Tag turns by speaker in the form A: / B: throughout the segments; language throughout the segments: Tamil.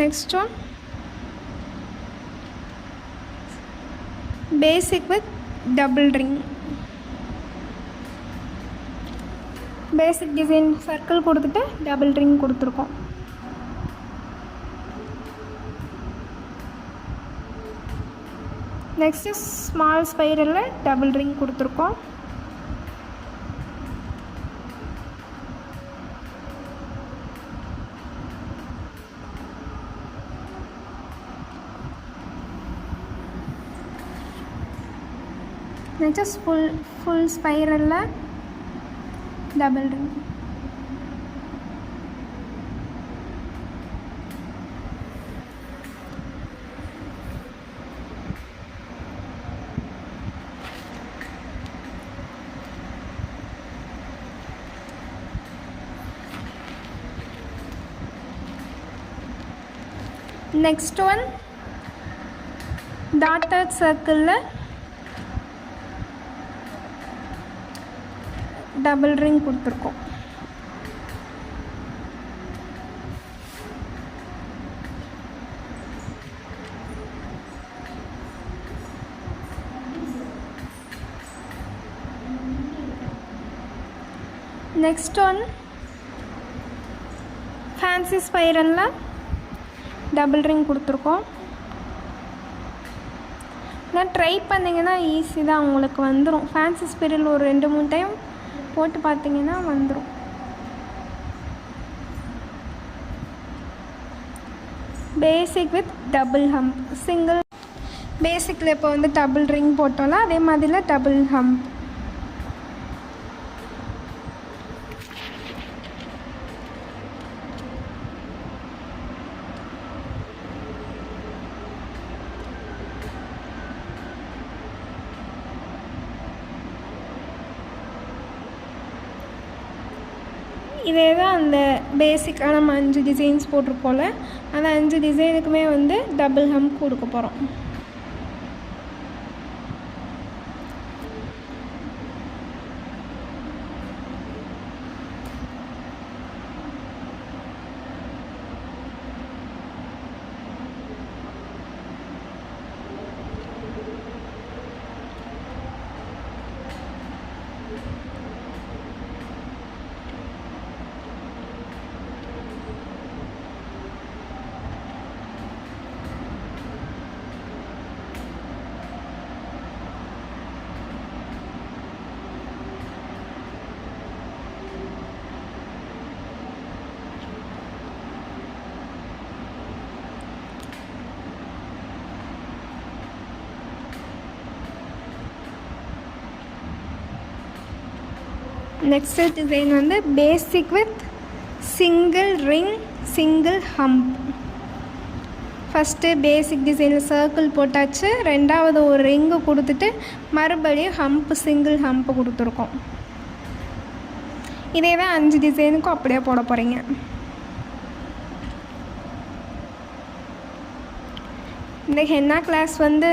A: next one basic with double ring. basic design circle கொடுத்துட்டு double ring கொடுத்துருக்கோம். next is small spiral double ring கொடுத்துருக்கோம். next is full spiral double ring. next one dotted circle double ring கொடுத்துருக்கோம். next one fancy spiral double ring கொடுத்துருக்கோம். நான் ட்ரை பண்ணிங்கன்னா ஈஸி தான், உங்களுக்கு வந்துடும். ஃபேன்சி ஸ்பிரில் ஒரு 2-3 டைம் போட்டு பார்த்தீங்கன்னா வந்துடும். பேசிக் வித் டபுள் ஹம்ப். சிங்கிள் பேசிக்கில் இப்போ வந்து டபுள் ரிங் போட்டோம்ல, அதே மாதிரில டபுள் ஹம்ப். இதே தான் அந்த பேசிக்கான நம்ம 5 டிசைன்ஸ் போட்டிருக்கோம்ல, அந்த 5 டிசைனுக்குமே வந்து டபுள் ஹம்ப் கொடுக்க போகிறோம். நெக்ஸ்ட் டிசைன் வந்து basic with single ring single hump. First basic டிசைனில் சர்க்கிள் போட்டாச்சு, ரெண்டாவது ஒரு ரிங்கு கொடுத்துட்டு மறுபடியும் ஹம்ப்பு சிங்கிள் ஹம்ப்பு கொடுத்துருக்கோம். இதே தான் 5 டிசைனுக்கும் அப்படியே போட போகிறீங்க. இந்த ஹென்னா கிளாஸ் வந்து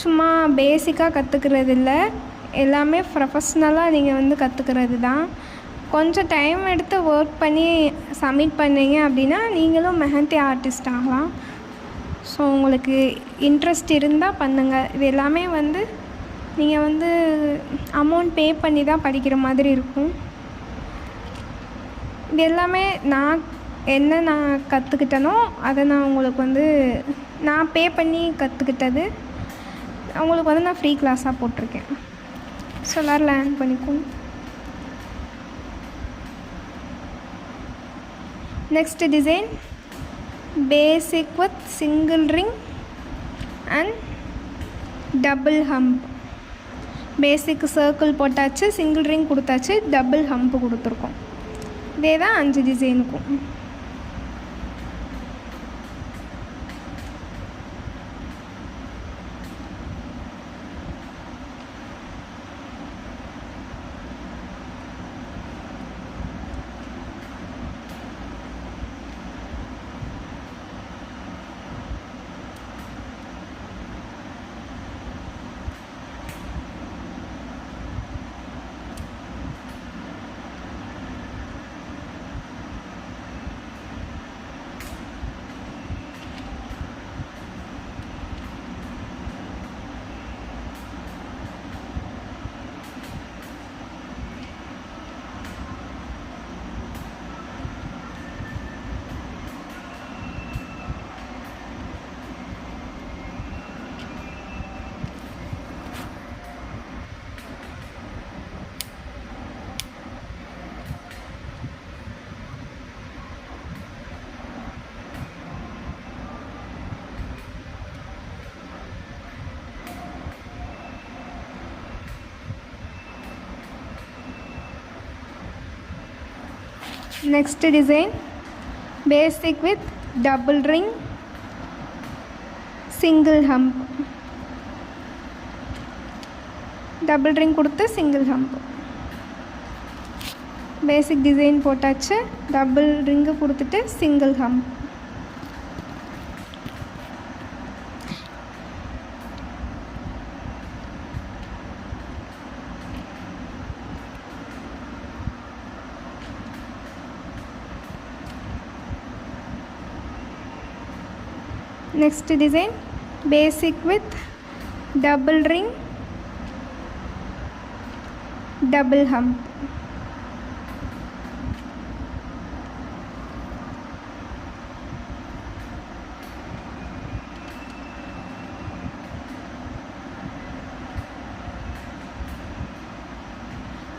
A: சும்மா பேசிக்காக கற்றுக்கிறது இல்லை, எல்லாமே ப்ரொஃபஷ்னலாக நீங்கள் வந்து கற்றுக்கிறது தான். கொஞ்சம் டைம் எடுத்து ஒர்க் பண்ணி சப்மிட் பண்ணிங்க அப்படின்னா நீங்களும் மெஹந்தி ஆர்டிஸ்ட் ஆகலாம். ஸோ உங்களுக்கு இன்ட்ரெஸ்ட் இருந்தால் பண்ணுங்கள். இது எல்லாமே வந்து நீங்கள் வந்து அமௌண்ட் பே பண்ணி தான் படிக்கிற மாதிரி இருக்கும். இது எல்லாமே நான் கற்றுக்கிட்டனோ அதை நான் உங்களுக்கு வந்து நான் பே பண்ணி கற்றுக்கிட்டது உங்களுக்கு வந்து நான் ஃப்ரீ கிளாஸாக போட்டிருக்கேன். ஸோ எல்லோரும் லேர்ன் பண்ணிக்கோங்க. Next design basic with single ring and double hump. Basic circle போட்டாச்சு, சிங்கிள் ரிங் கொடுத்தாச்சு, டபுள் ஹம்ப் கொடுத்துருக்கோம். இதே தான் 5 டிசைனுக்கும். Next design, basic with double ring, single hump. Double ring கொடுத்து single hump. Basic design போட்டாச்சு, double ring கொடுத்துட்டு single hump. Next design, basic with double ring, double hump.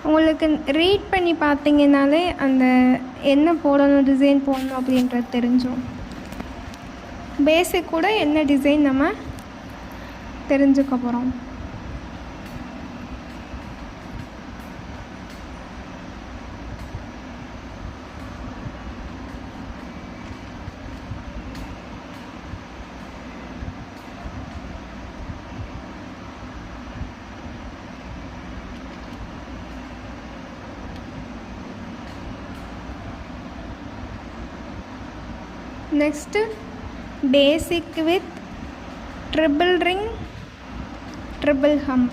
A: உங்களுக்கு ரீட் பண்ணி பார்த்தீங்கன்னாலே அந்த என்ன போடணும், டிசைன் போடணும் அப்படின்றது தெரிஞ்சிடும். பேசிக் கூட என்ன டிசைன் நம்ம தெரிஞ்சுக்க போகிறோம். Next, basic with triple ring, triple hump.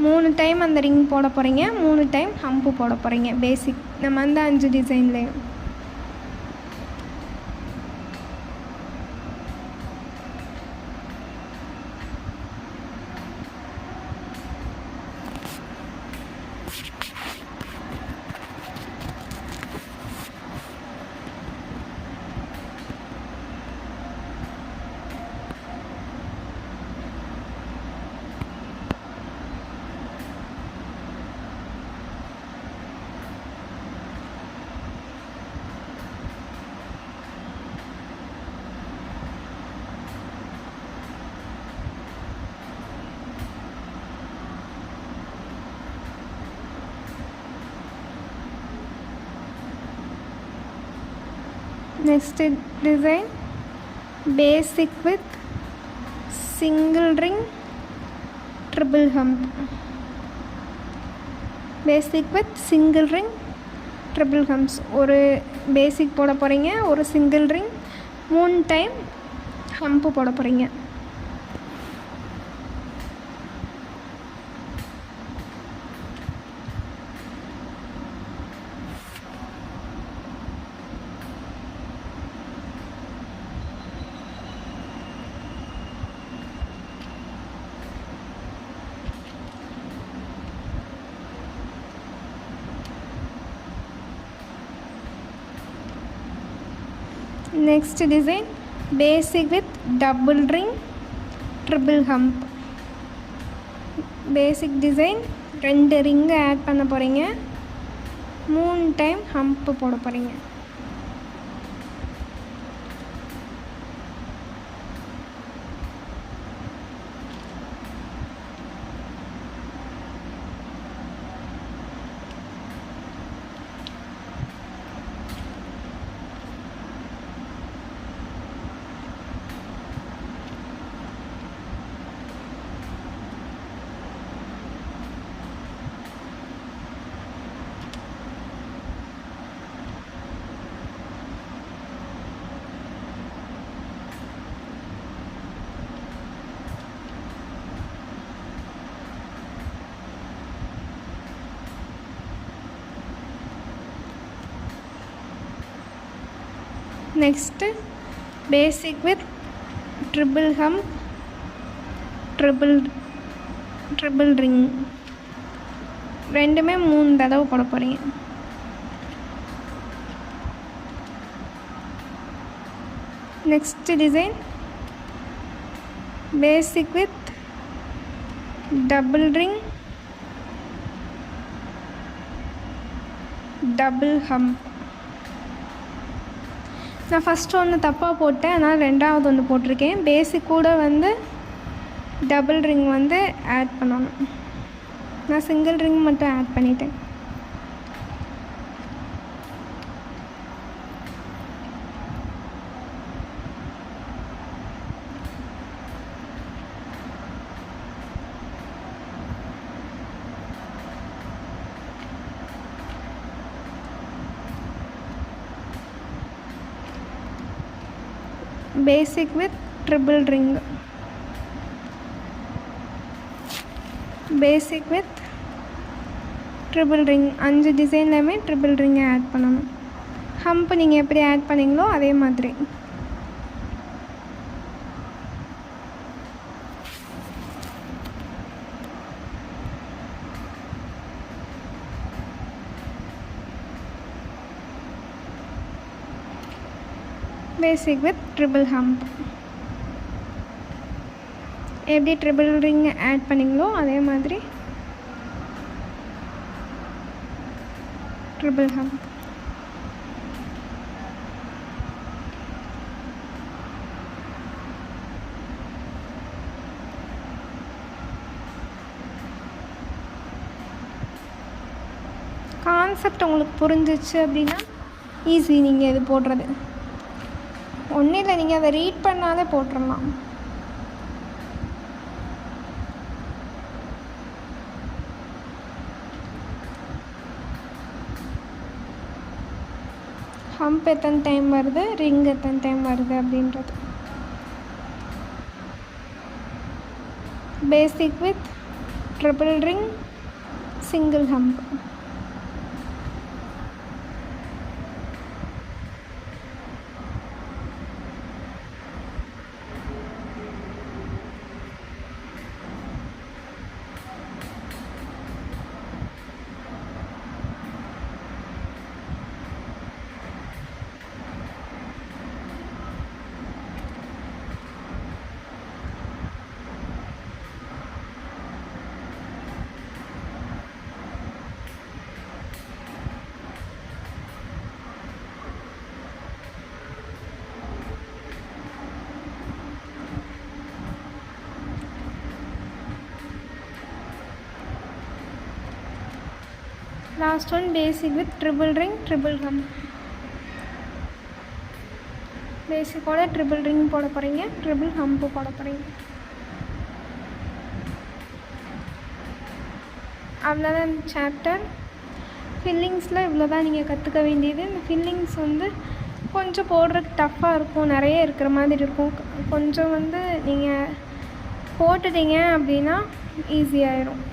A: 3 time அந்த ரிங் போட போகிறீங்க, 3 டைம் ஹம்ப்பு போட போகிறீங்க. பேசிக் நம்ம அந்த 5 டிசைன்லேயும். Next design, basic with single ring, triple hump. Basic with single ring, triple humps. ஒரு basic போட போகிறீங்க, ஒரு single ring, 3 டைம் ஹம்ப்பு போட போகிறீங்க. Next design, basic with double ring, triple hump. Basic design 2 ring add பண்ண போகிறீங்க, 3 டைம் ஹம்ப்பு போட போகிறீங்க. Next, basic with triple hump, triple ring. ரெண்டுமே 3 தடவை போட போகிறீங்க. Next design, basic with double ring, double hump. நான் ஃபஸ்ட்டு ஒன்று தப்பாக போட்டேன், அதனால் 2வது ஒன்று போட்டிருக்கேன். பேசிக் கூட வந்து டபுள் ரிங் வந்து ஆட் பண்ணணும். நான் சிங்கிள் ரிங் மட்டும் ஆட் பண்ணிட்டேன். Basic with triple ring. Basic with triple ring 5 டிசைன்லையுமே ட்ரிபிள் ரிங்கை ஆட் பண்ணணும். ஹம்ப் நீங்கள் எப்படி ஆட் பண்ணிங்களோ அதே மாதிரி. பேசிக் வித் ட்ரிபிள் ஹம்ப் எப்படி ட்ரிபிள் ரிங் ஆட் பண்ணிங்களோ அதே மாதிரி ட்ரிபிள் ஹம்ப். கான்செப்ட் உங்களுக்கு புரிஞ்சிச்சு அப்படின்னா ஈஸி. நீங்கள் இது போடுறது ஒன்றும் இல்லை, நீங்கள் அதை ரீட் பண்ணாலே போட்டுடலாம். ஹம்ப் எத்தனை டைம் வருது, ரிங் எத்தனை டைம் வருது அப்படின்றது. Basic with triple ring single hump. Last one basic with triple ring triple hump. பேசிக்கோட ட்ரிபிள் ரிங் போட போகிறீங்க, ட்ரிபிள் ஹம்ப்பு போட போகிறீங்க. அவ்வளோதான் சாப்டர். ஃபில்லிங்ஸில் இவ்வளோ தான் நீங்கள் கற்றுக்க வேண்டியது. இந்த ஃபில்லிங்ஸ் வந்து கொஞ்சம் போடுறதுக்கு டஃப்பாக இருக்கும், நிறைய இருக்கிற மாதிரி இருக்கும். கொஞ்சம் வந்து நீங்கள் போட்டுட்டீங்க அப்படின்னா ஈஸியாகிடும்.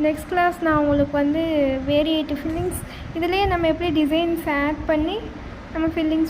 A: நெக்ஸ்ட் கிளாஸ் நான் உங்களுக்கு வந்து வேரியேட்டிவ் ஃபில்லிங்ஸ், இதிலே நம்ம எப்படி டிசைன்ஸ் ஆட் பண்ணி நம்ம ஃபில்லிங்ஸ்